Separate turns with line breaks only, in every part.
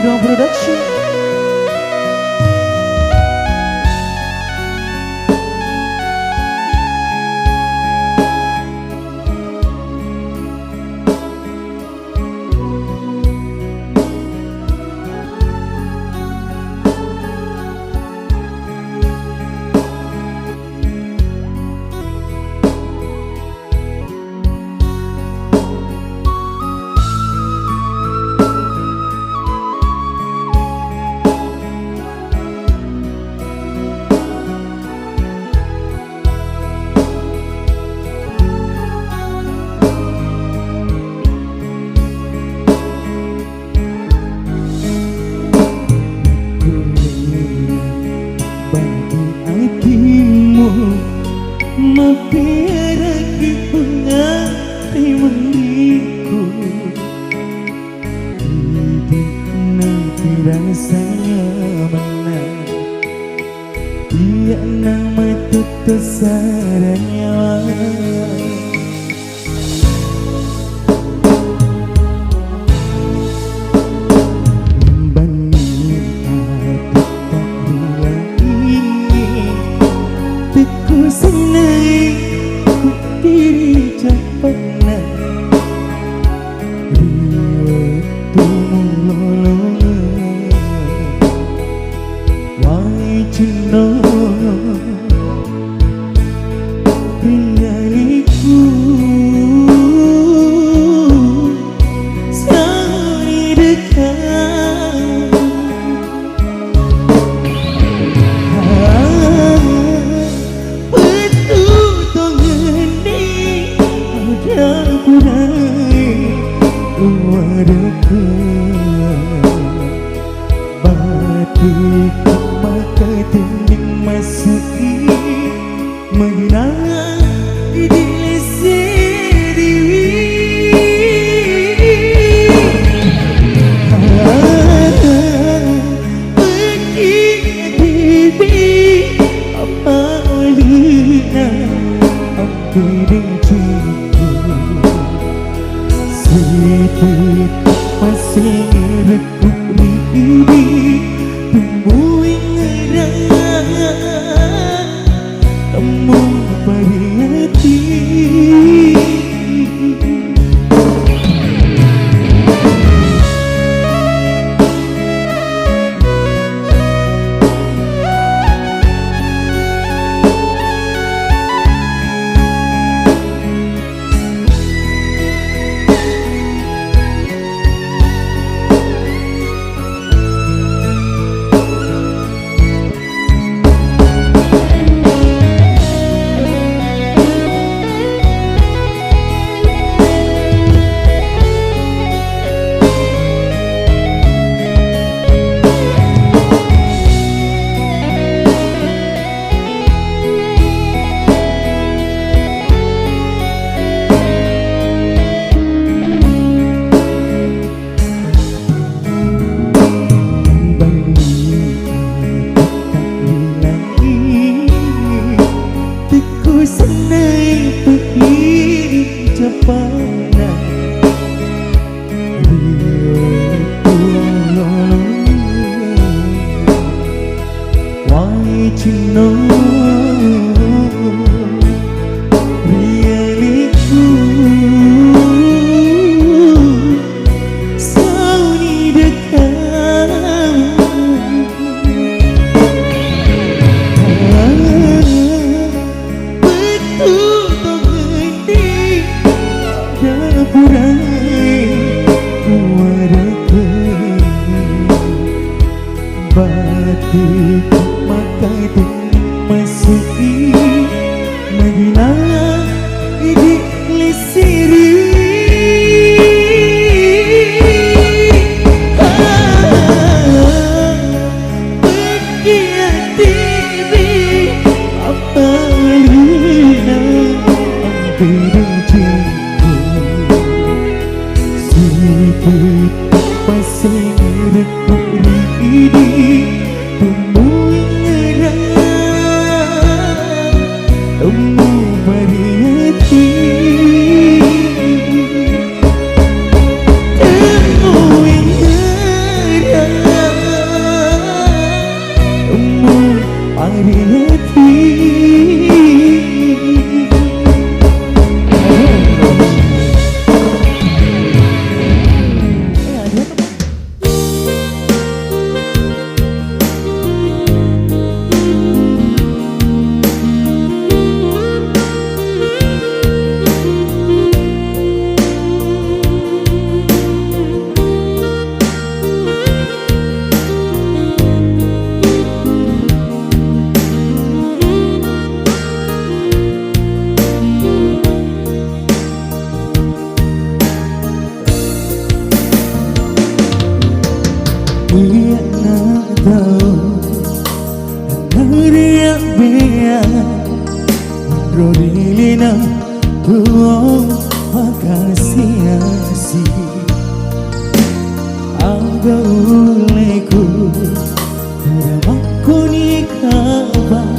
Dong Production. Mempelai pengantin diriku, hidup nanti rasanya menang. Dia nama tutus sarannya. Senang diri cepatnya riwayatmu lolong wahai cino rialiku selalu dekat. Batik maka tinggi masuki mengenang diri sendiri. Begini apa lina aku dengkiku sedikit masih rekuk ini tumbuh ngerang temu pada hati. Senang berdiri cepatnya riwayatku lolong wahai cino rialiku selalu dekat. Batik maka masuki mengenang diri sendiri. Begini apa lina aku dengkiku sedikit masih rekuk ini tumbuh ngerang temu pada hati. Temu ngerang Rodilina tuo makasih Aga uleku Udah makuni kabar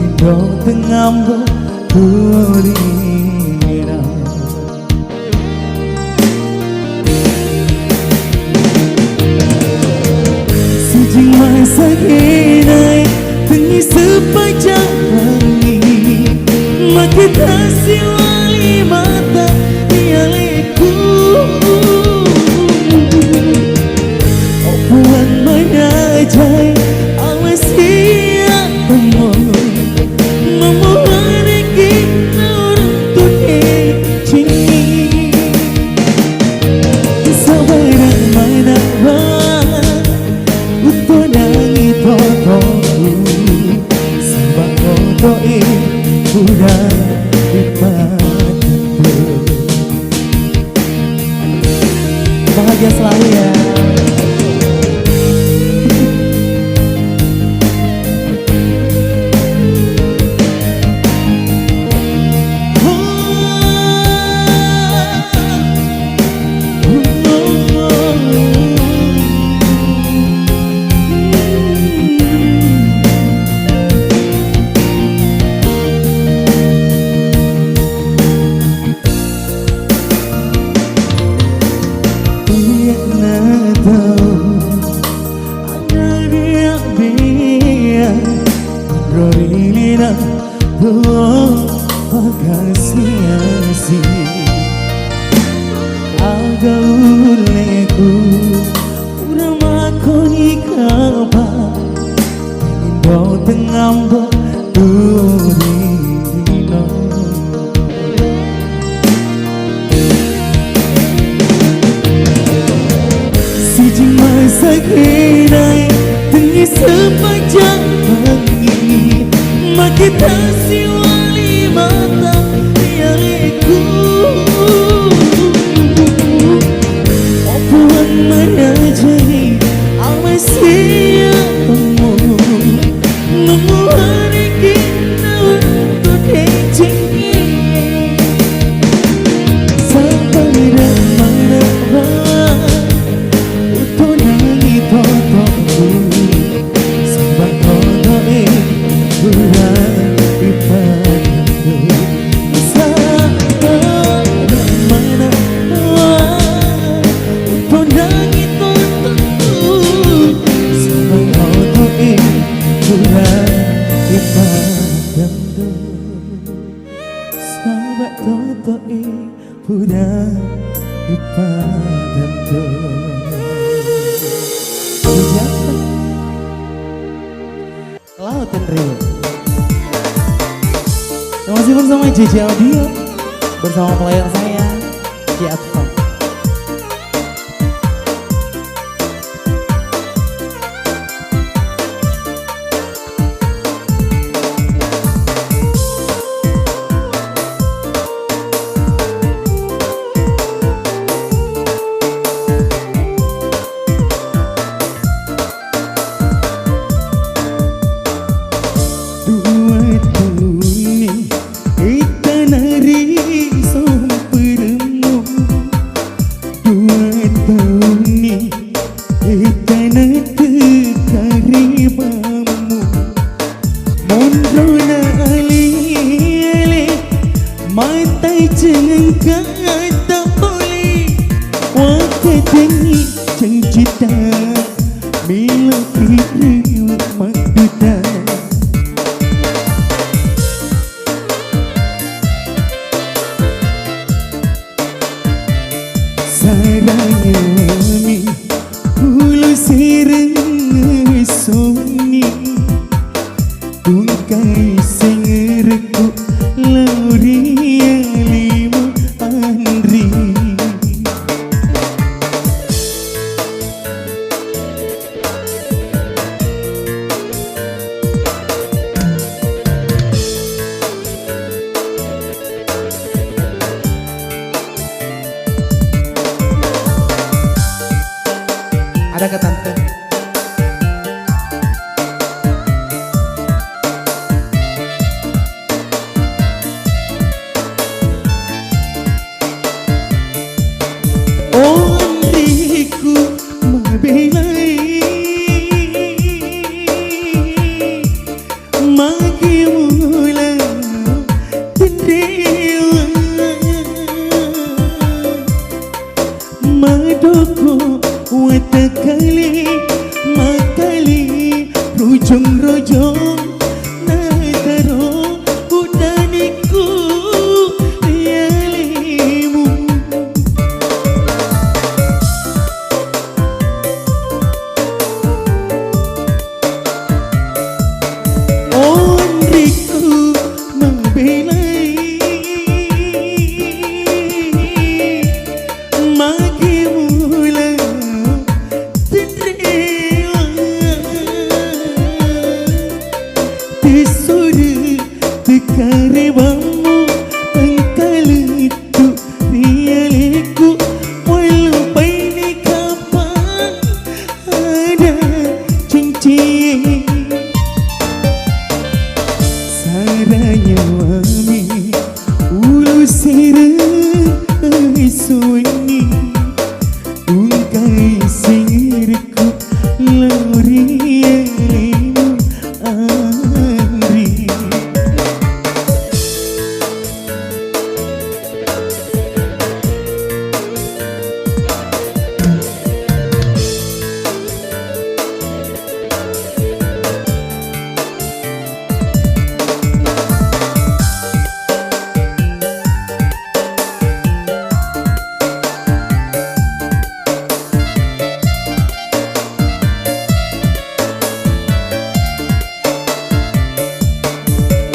Indo tengambo Rodilina Sejing masa kinai Tengi sepanjang hari Makin kasih wali mata Tialeku Opuan menajai Awas hiang temui Memohon kita untuk cinta Sabaran mana Untuk nangi totoku Sabang totoi Udah bahagia selalu ya. Rodilina tuo makasih Aga uleku Udah makoni kabar Indo tengambo Rodilina Sejing masa kinai Tengi sepanjang pagi Makin kasih wali mata Tialeku Opuan menajai Awas siang temu Memohon kita untuk cinta Sampai dan mana Untuk nangi totoku Sebab totoi Udah dipadu Sabar mana Untuk nangi totoku Sebab totoi Udah dipadu Sabar totoi Udah dipadu Laut dan Rio. Masih bersama JJ Audio, bersama player saya Ciatto. Sarayami hulu sireng soni tungkai sengerku lauria lima andri ada ke tante. Madoko watakali makali rojong-rojong nataro udaniku rialimu. Onriku membelai magimula tendrewa tisuri tikarewamu engkalitu rialiku walau paini kapan ada cincin saranya wami ulu sirai sunyi ungkai sirku laurielimu Andri.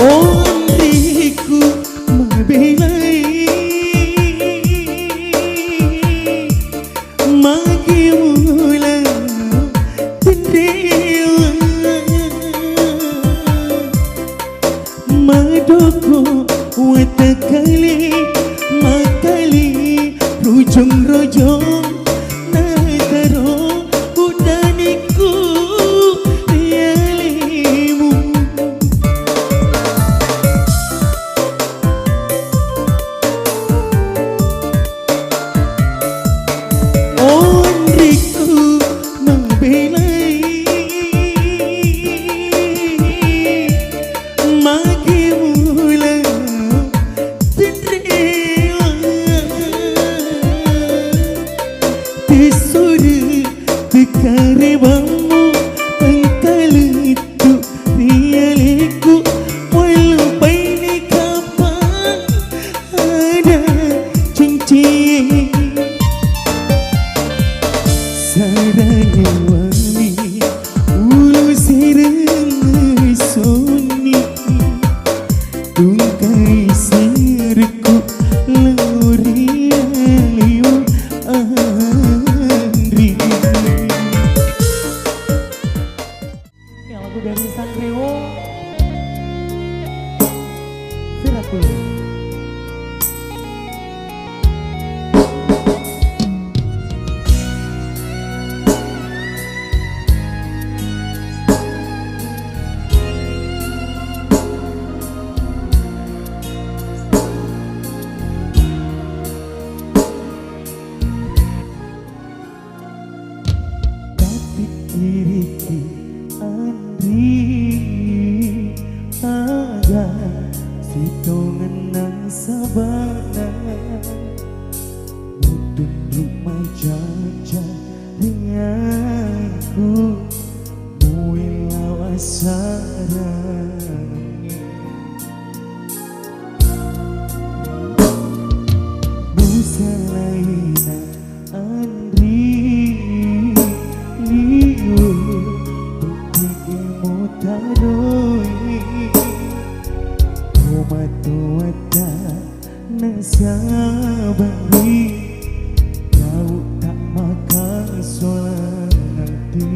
Onriku membelai magimula tendrewa Madoko watakali makali rojong-rojong nataro udaniku rialimu. Onriku membelai magimula tendrewa tisuri tikarewamu engkalitu rialiku walau paini kapan ada cincin saranya wami ulu sirai sunyi tungkai sirku laurielimu Andri. Ini lagu dari Sanggrewo Viratul. Diriku Andri ada sitongan sabana mutun rumah jaja denganku muilawa sarang busa laina Andri nasabari kau tak makan solat nanti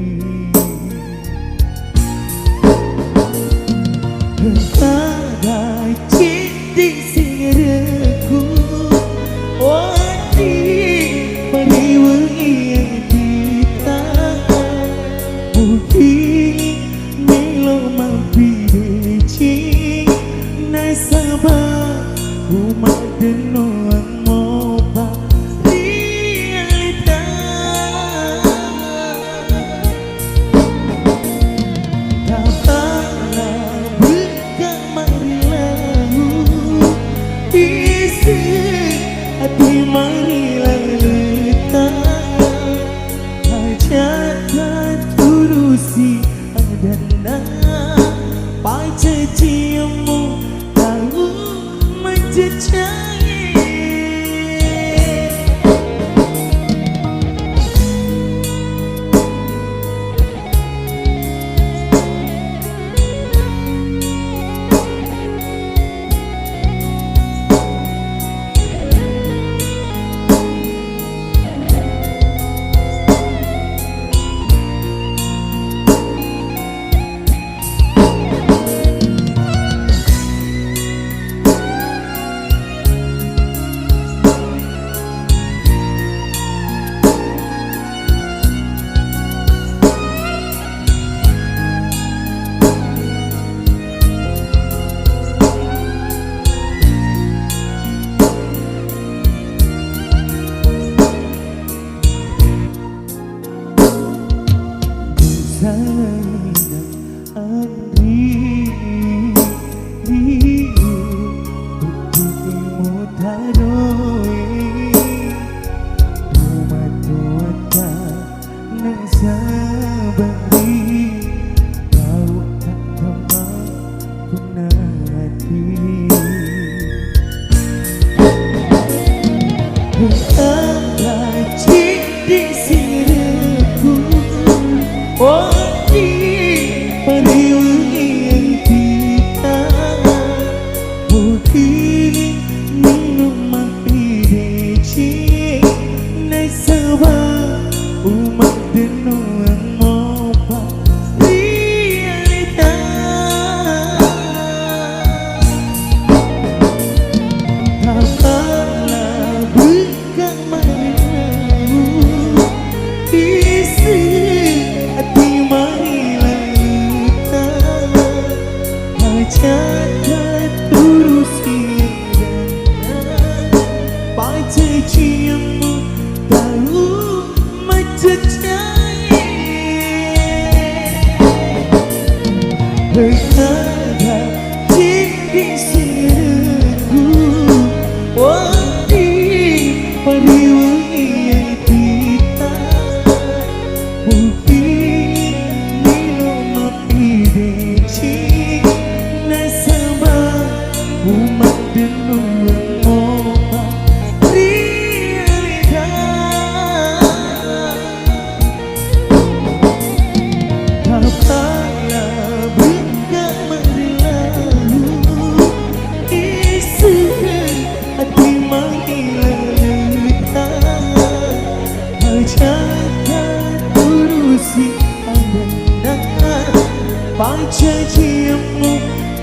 Pajajimu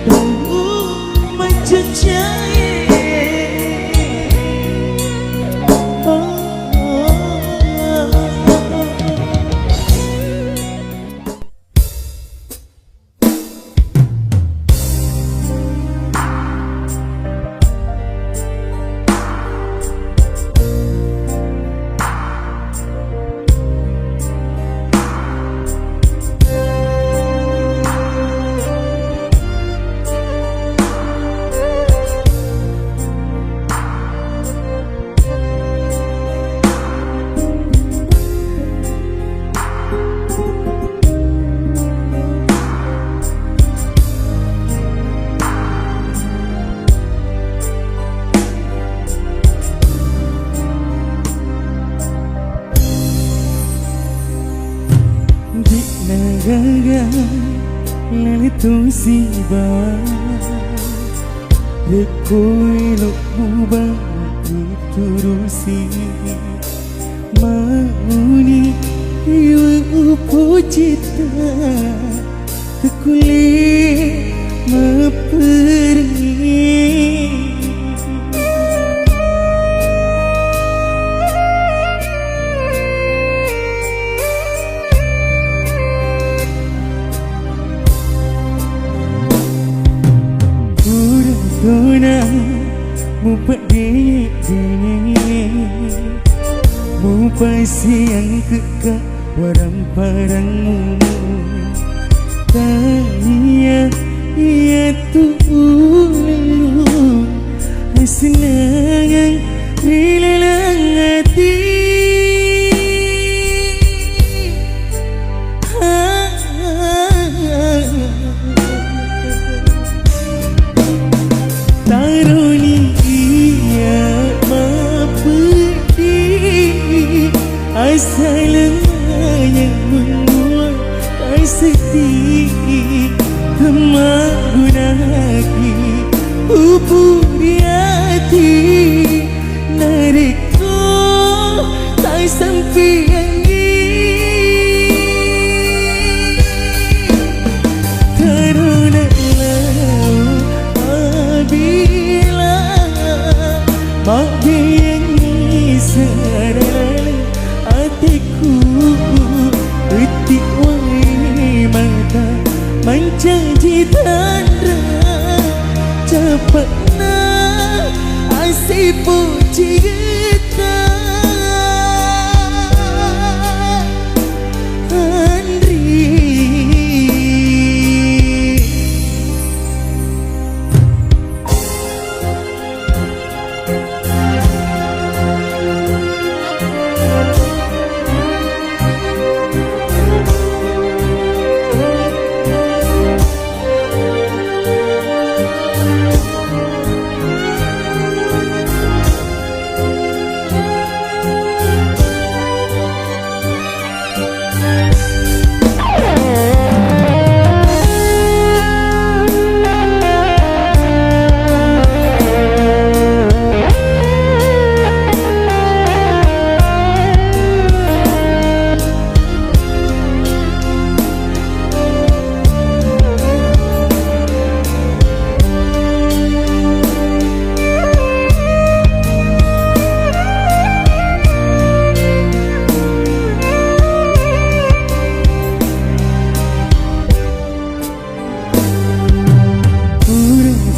tahu menjejai. Negara lalitung si bawah Rekoi lukmu bangku turusi Mauni iwa upo cita Tekuli memperi Tuna mupa dini mupa siang kekak warang parangmu tanya ia tulu senang rilelang hati Asalnya membuat tak sedih Kemagunaki Upuri hati Nariko tak sampai Karena Bila Mabiangi sadar hatiku Etik wai mata menjanji tanda Cepatna asyik puji kita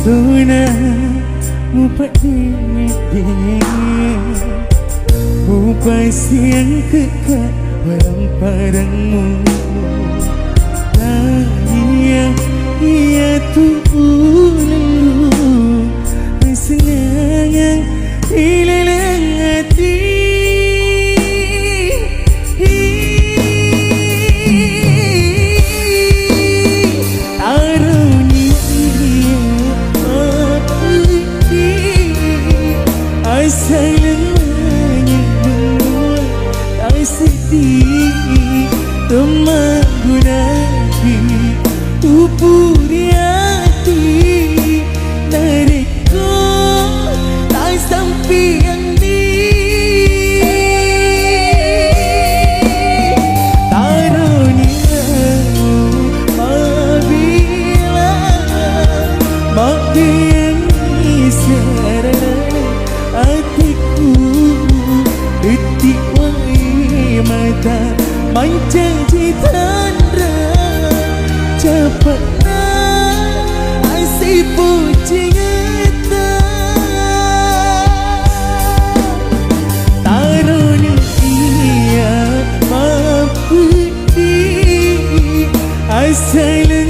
Tuna mupa dini mupa siang kekak walang parangmu Tanya ia tulu senang rilelang hati Asalnya membuat tak sedih Kemagunaki Upuri hati Nariko tak sampai Tarunia mata menjanji tanda cepatlah asyik puji ngeta taruh ia mampu di asalan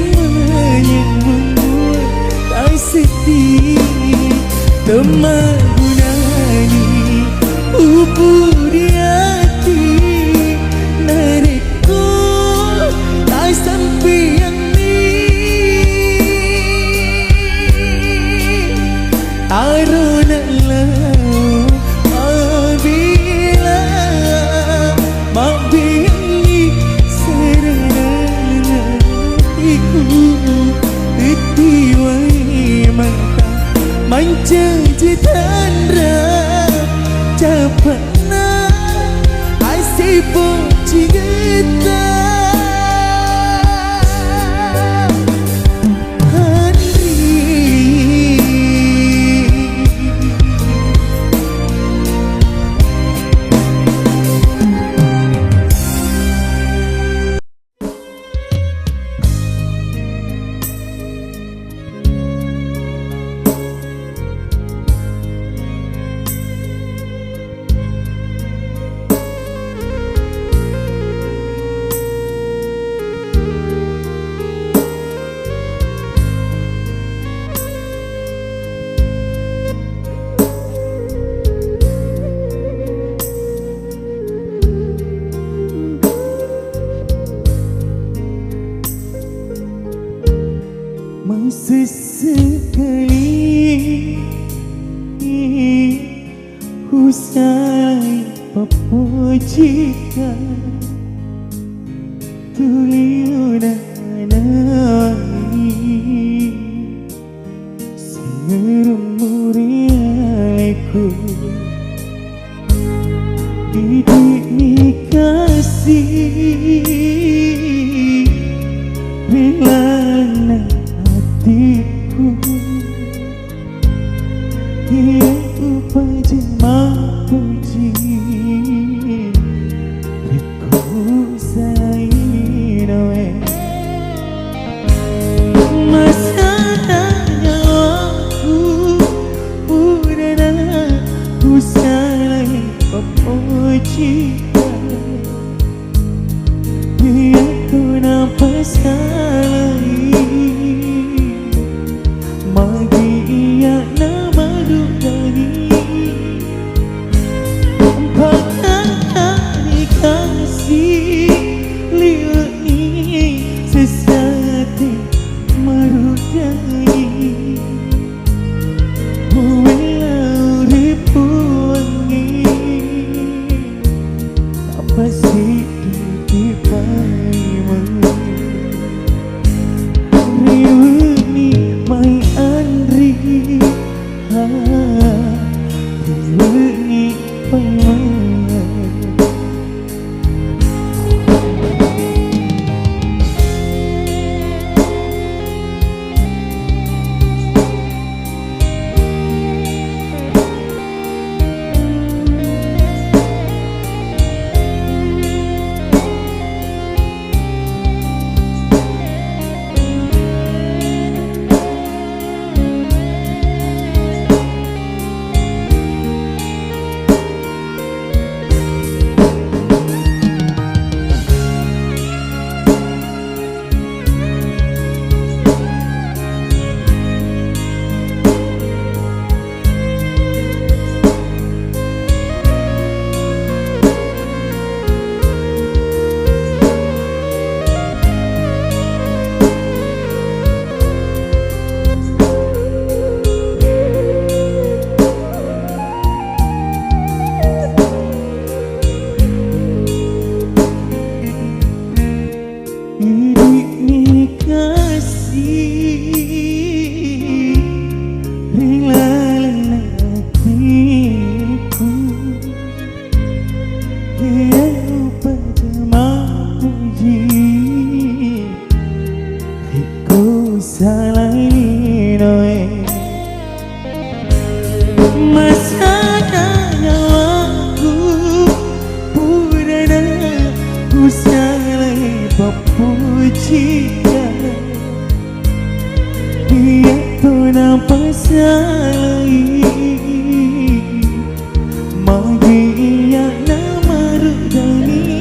menyembuh tak sedih teman gunani ubur di hati narikku tak sampai yang ni taruh nak lau apabila mak biang serana iku titiwai mata menjanji tanda cepatna asyik puji kita sesekali usai pepujikan tuliunanai sengerumuri aleku didik kasih bilana hatiku ia upaja puji aku sayang masanya aku udah ku sayang pepujikan ia ku nampak salah Masanya aku pura salai Magiya na marudani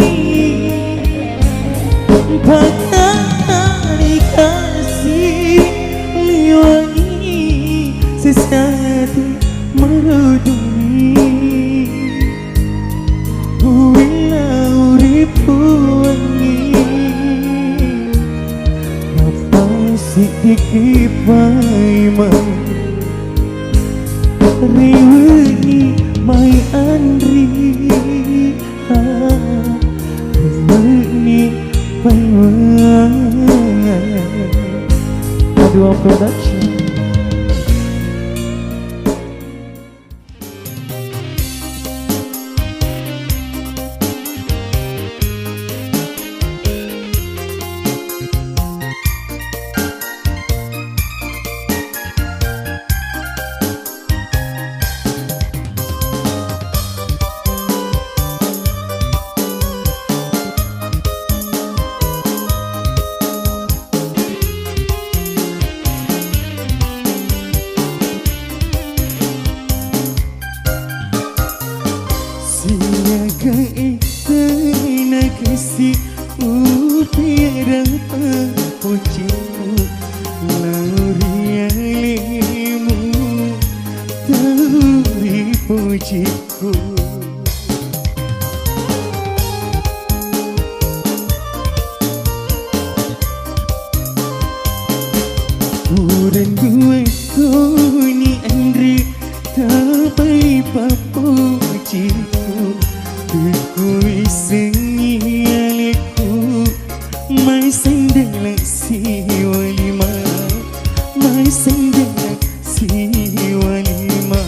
Pakari kasih liwangi Sesati marudani Bila uripu wangi Sidiki paiman Riwani mai andri Riwani paiman Adua Production. Kasih upira pujimu laurialimu tauri pujiku Uran gue kuni andri tapai papujiku Ku isengi aleku mai sendela si walima mai sendela si walima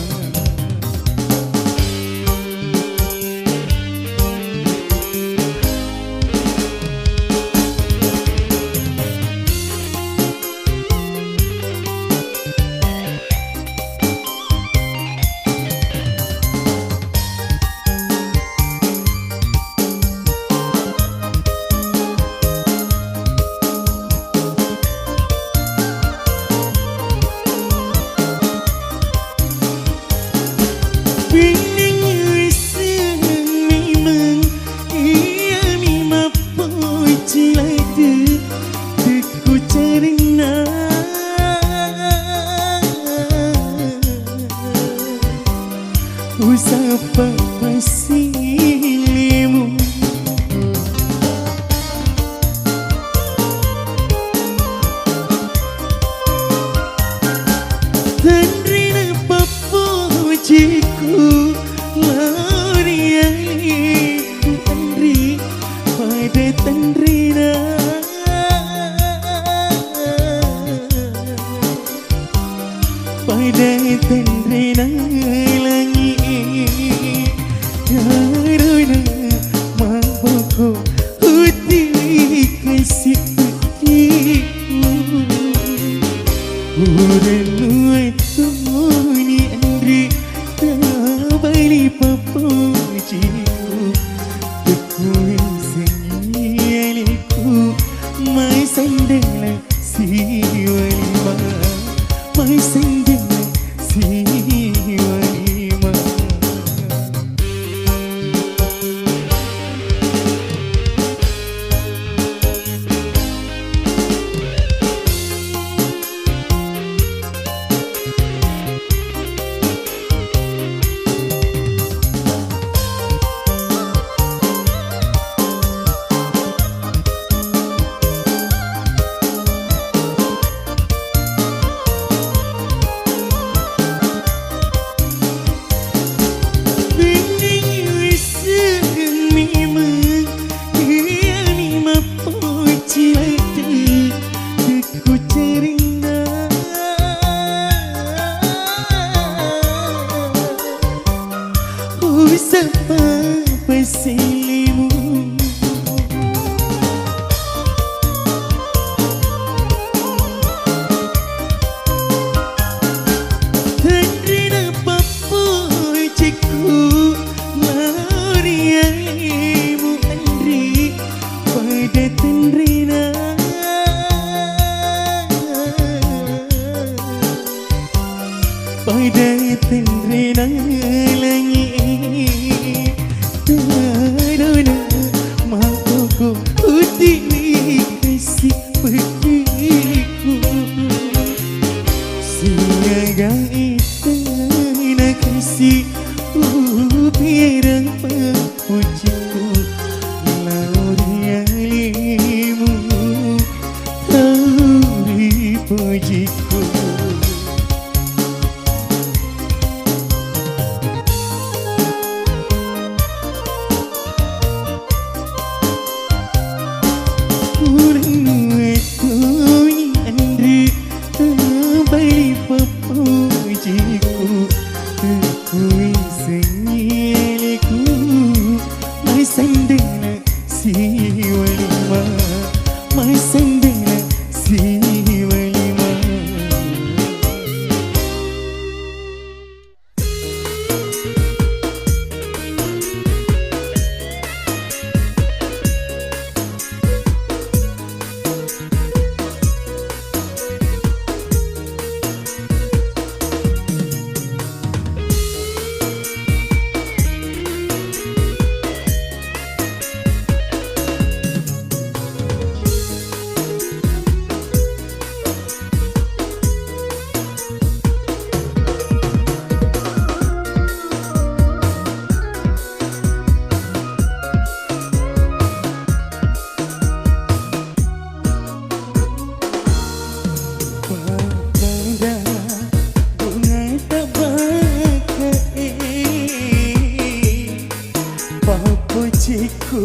pujiku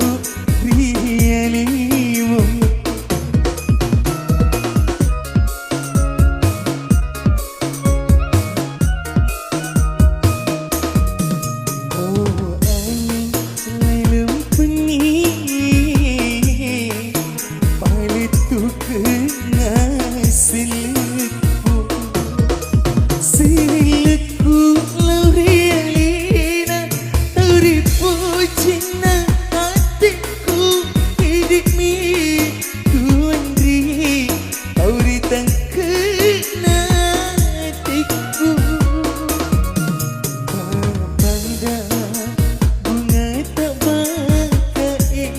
rialimu. Oh angin lalu peni palitu kena silitku silitku laurialina tauripu cina hatiku hidup mi kuandri tauri tangkena hatiku pada bunga tak bakai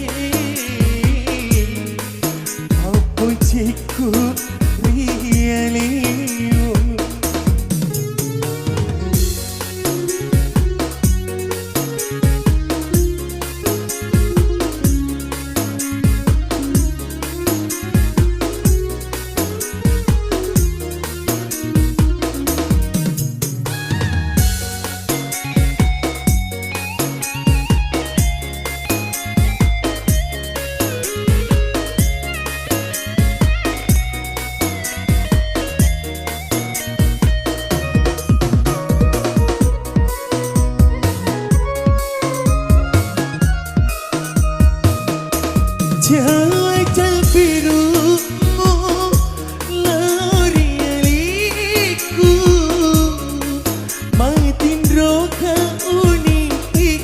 apa ciku rialiu. Wajah birumu laurialiku matin roka uniki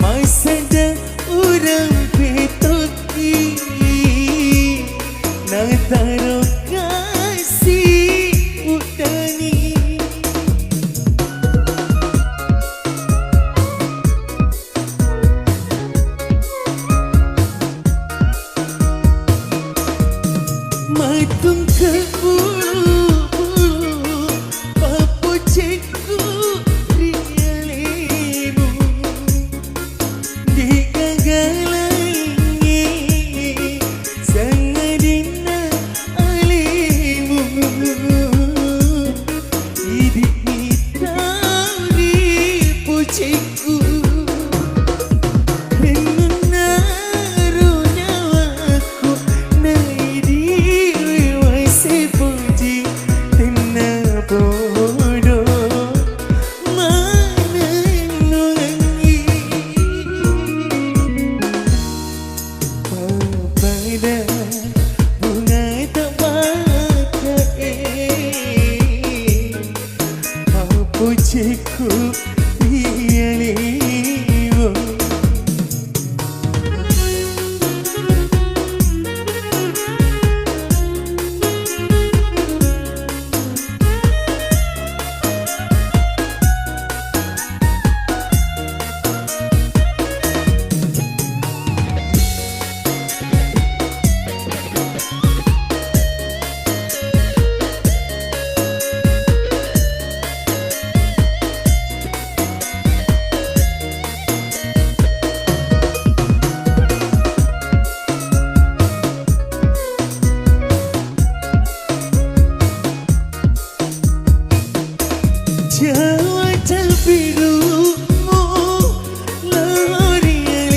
masada urang betoki nataro kasih udani. Matung ke bulu papu ciku rialimu digagalangi sangadina alimu hidup mitau di puciku pujiku rialimu. Wajah birumu laurialiku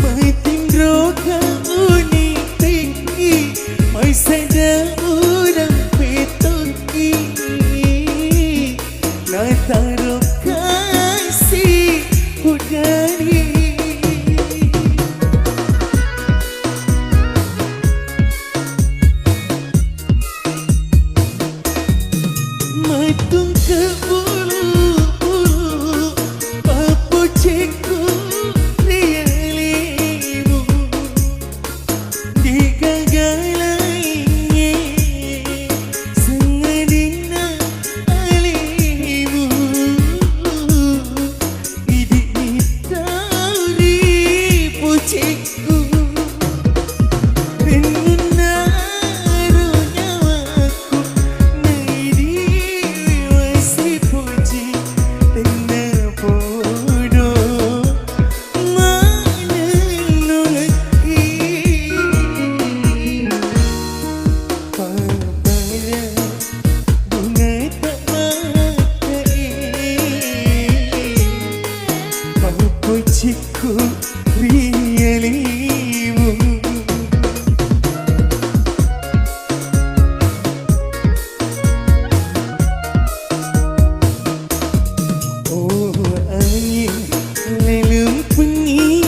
matin roka uniki masada urang betoki nataro kasih udani. Matung ke bulu papu ciku rialimu digagalangi sangadina alimu hidup mitau memujiku rialimu. Oh angin lelum pengi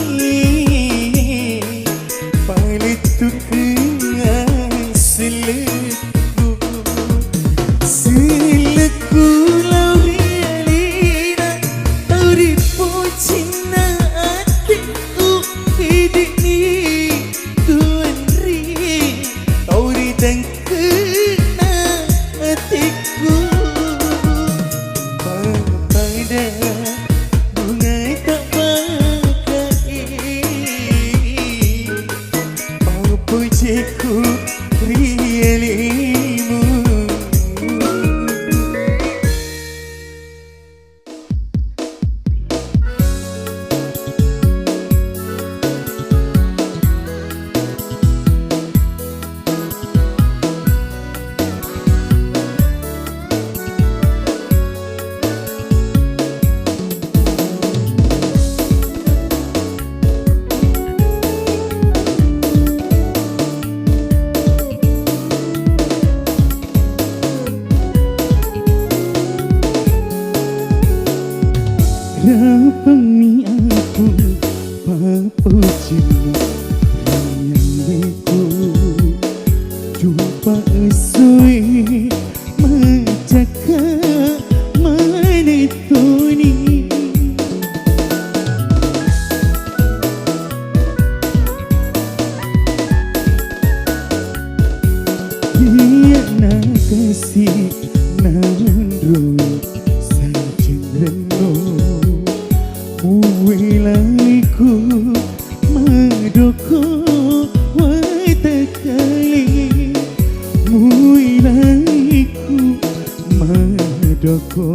paletu kenang seleku seleku laurialina tauri pucina atiku hidini tuan ri tauri dan kena atiku pada bunga tak pakai memujiku rialimu. Rapani aku papujimu rialiku jumpa esui menjaga menituni dia nak kasih nandro sajen reno Wilaiku madoko watakali Wilaiku madoko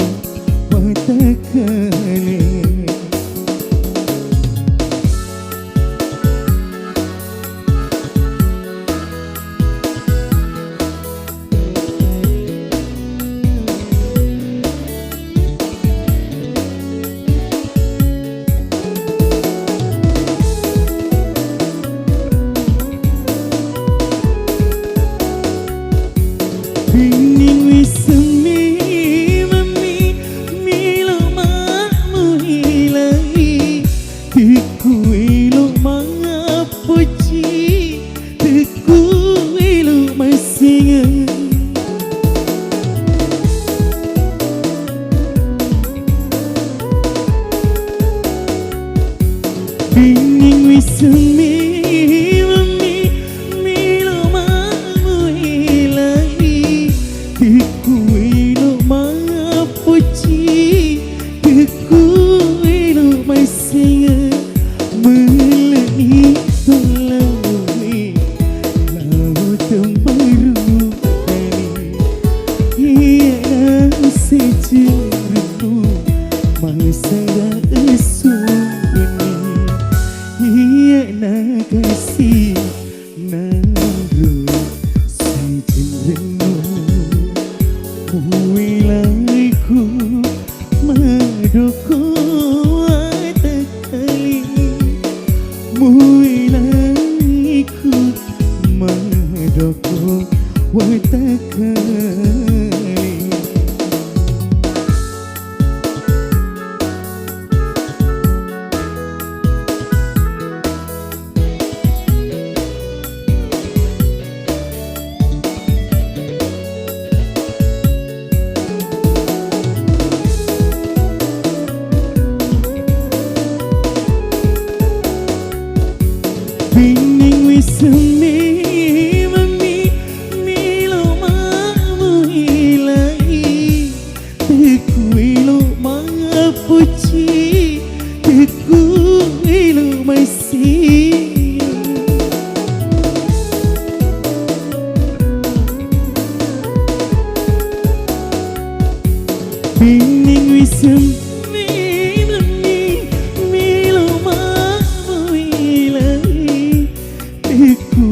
watakali Bining wisemi mami milo mamu hilai tiku ilo mapuji tiku ilo masinga Bining wisemi mami milo mamu hilai tiku ilo mapuji tiku ilo masinga melani tolawi laut tembaru iya sejeruku masaya esuni iya nakasi nandru sejeruku Wilaiku madoko watakali Wilaiku madoko watakali Bining wisemi mami milo mamu hilai tiku ilo mapuji tiku ilo masih Bining wisemi mami milo mamu hilai tiku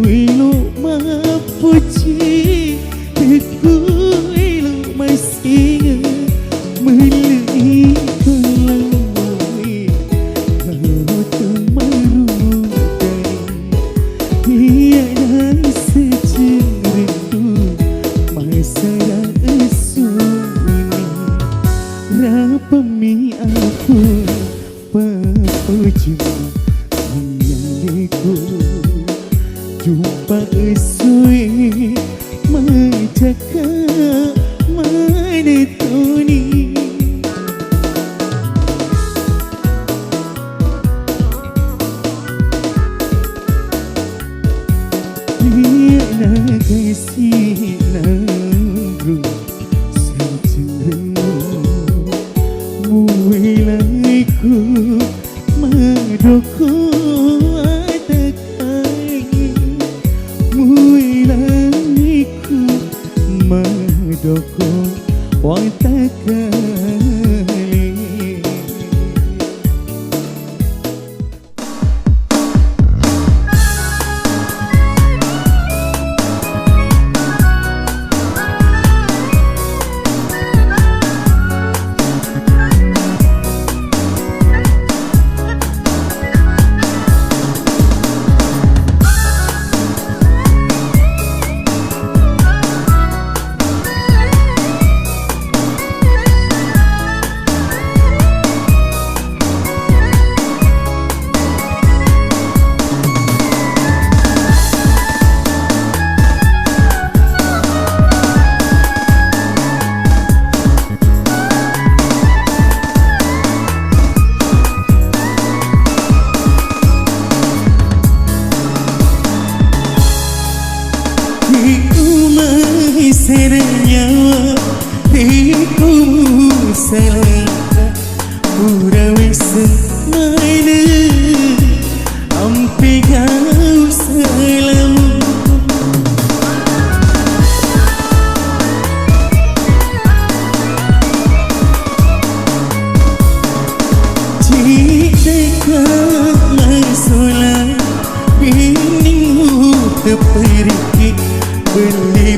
cuma menyaliku jumpa esui menjaga menetuni dia nak kasih lagu sejernih mulaiku madoko atakai mulaiku madoko atakai Serenyawa Riku selera Purawi semana Ampi kau selalu Jika masalah Biningmu terpergi Beli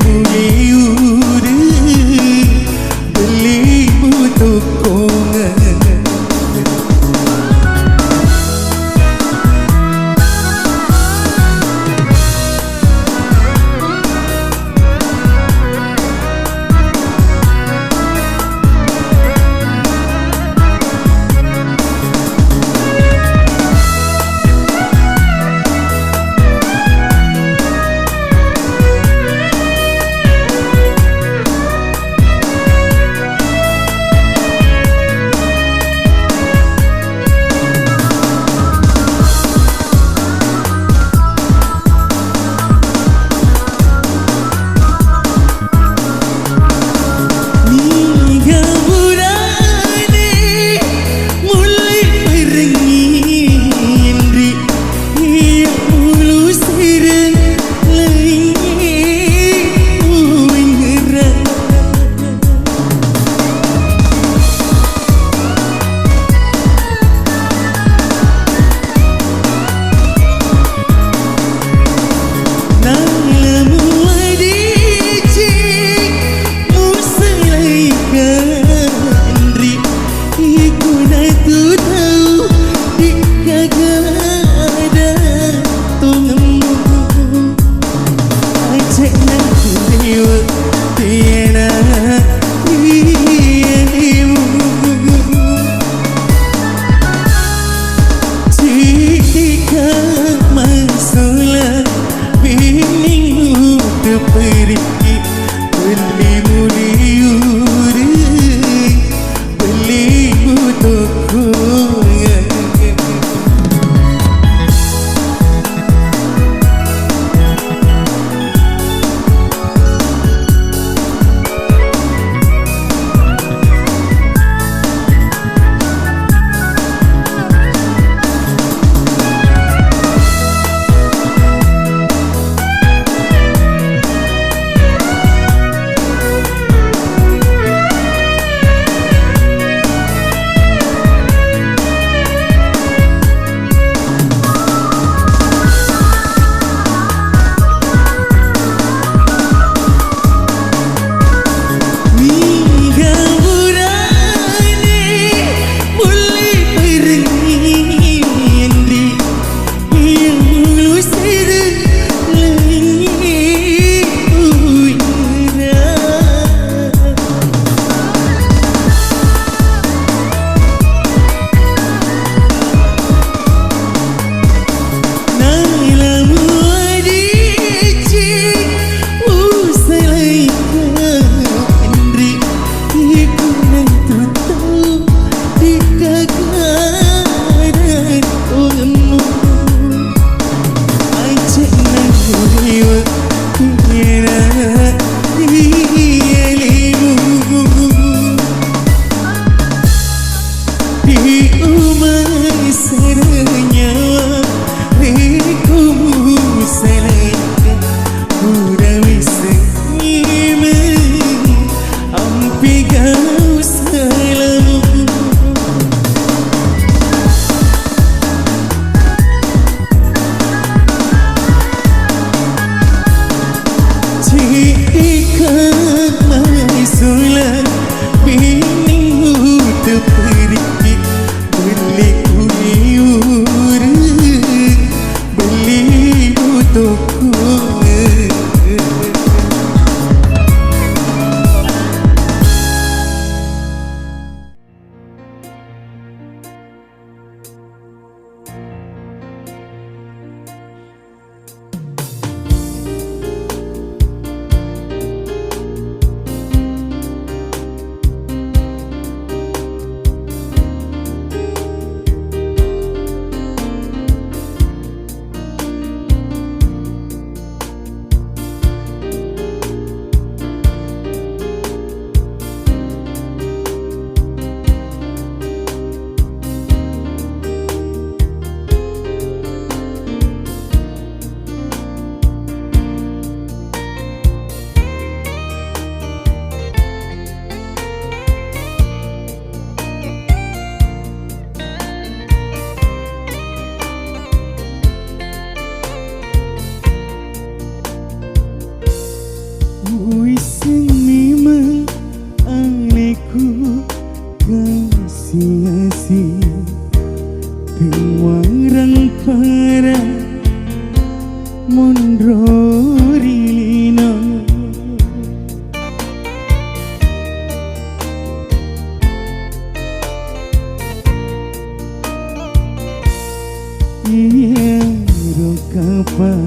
Iya rokapa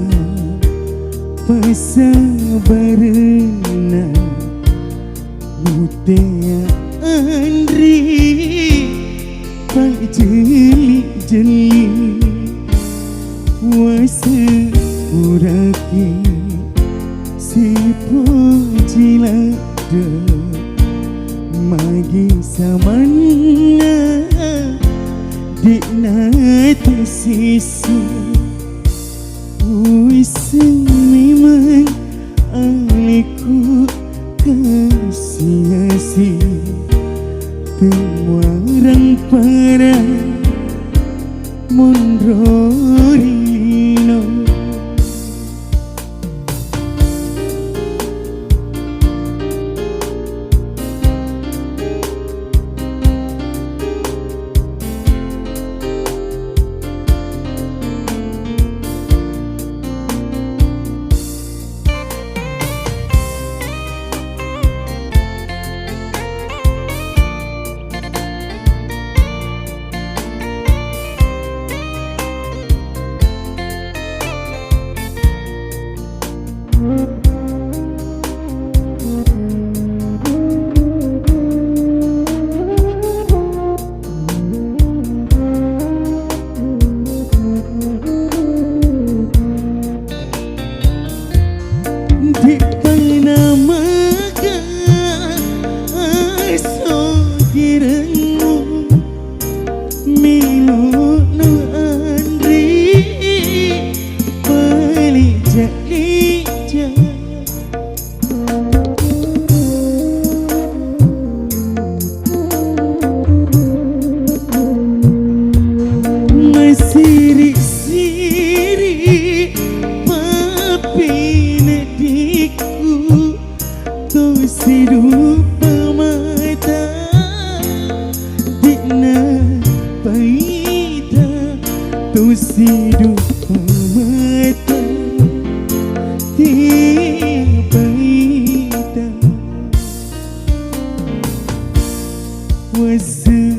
pasabarena mutea andri pak jeli-jeli wase uraki si pojilada magi samana dikna tersisi wiseng memang aliku kasih-kasih temuarang para mondrorino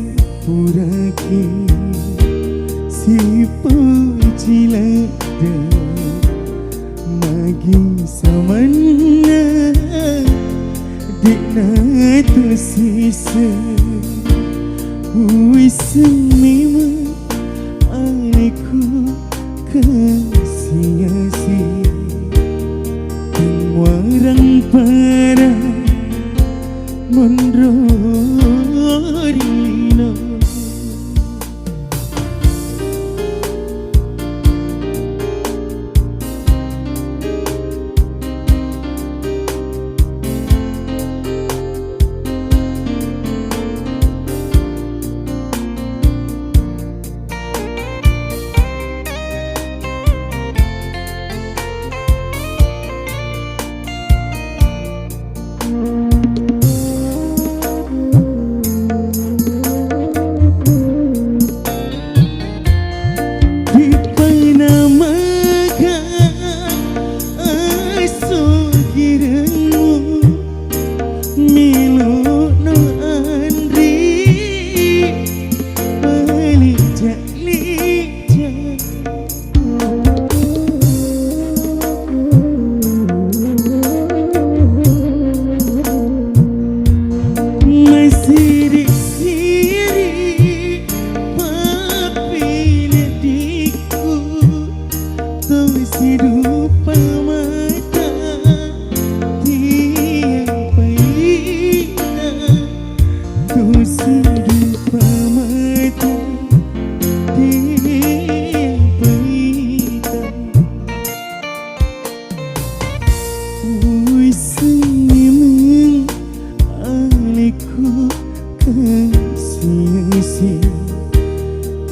Wasepuraki si pojilada magi samana dikna tersisa wiseng memang aku kasih-kasih temuarang para mondrorino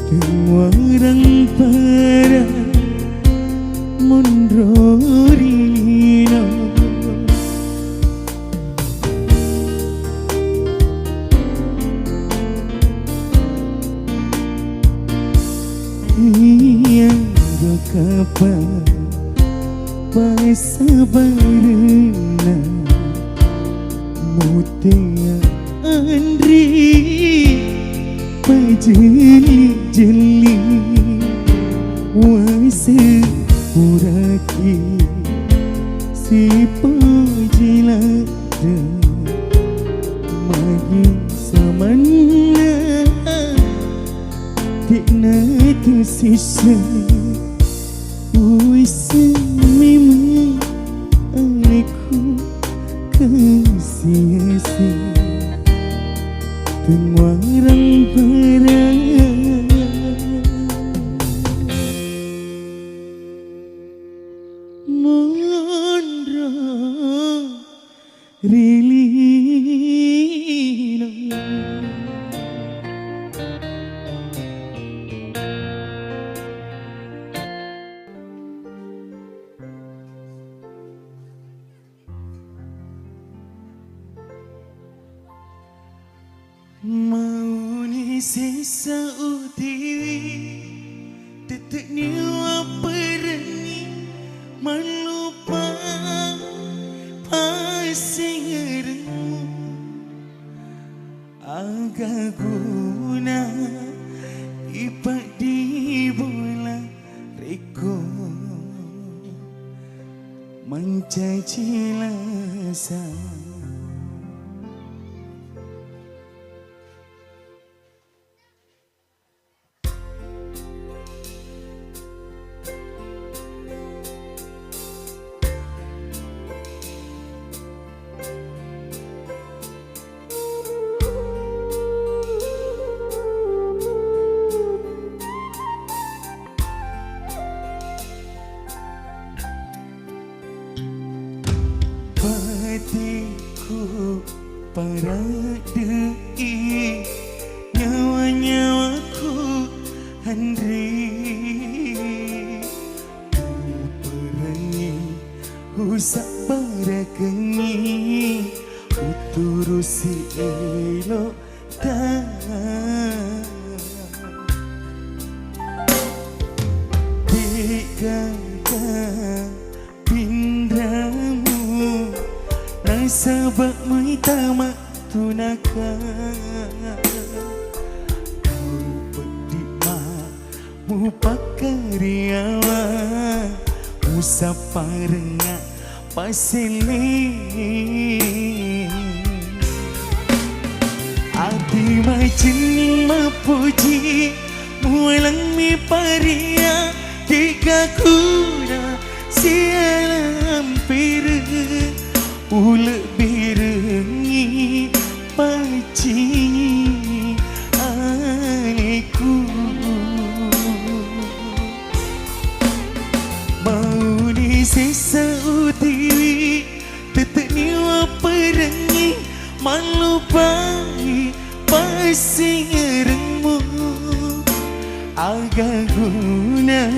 Temuarang para mondrorino Iya rokapa pasabarena mutea andri pajeli-jeli puraki si pejilada magi samana tikna tu sisa memang aku kasih pengarang barang mondra rilina mau ni sisa utiwi tetek ni apa reni melupa pasingermu agak guna ipak di bola reko mencaci lasa hatiku pada dei nyawa-nyawaku Andri perangi usah barakengi uturusi elok tak dikata pindramu nasabak muitama tunakan pedima mupakariawa musaparenga pasili ati majening mapuji mualang mi paria tiga kuda sialam piru ulek birengi paci aniku mau ni sisa utiwi tetek ni waperengi malupai pasingermu agak guna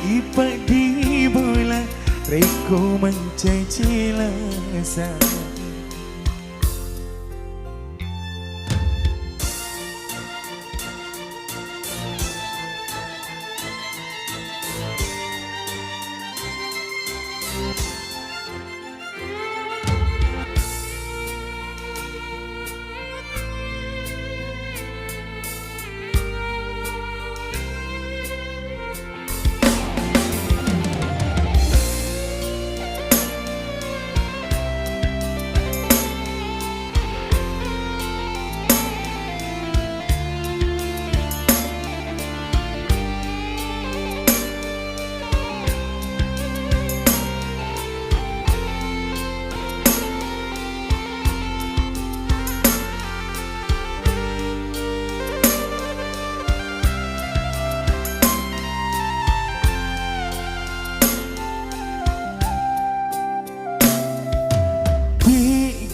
ipak di bola reko mencaci lasa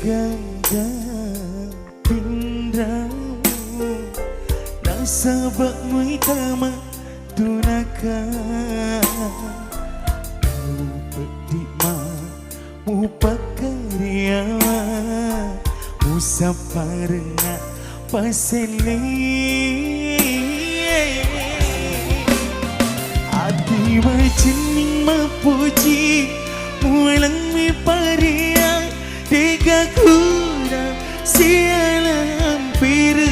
ganda pindramu nasabak muitama tunakan pedima mupakariawa musaparenga pasili ati majening mapuji mualang mi paria tiga kuda sialam piru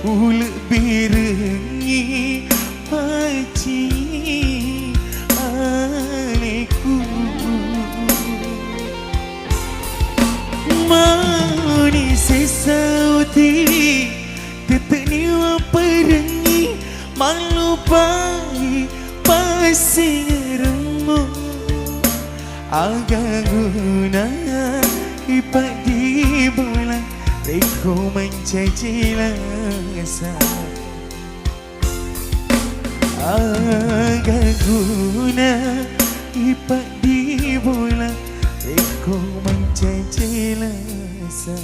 ulek birengi paci mati tetek niwa perengi malu pai pasti ngeremu agak guna ipak di bola teko mencaci lasa agak guna ipak di bola teko mencaci lasa.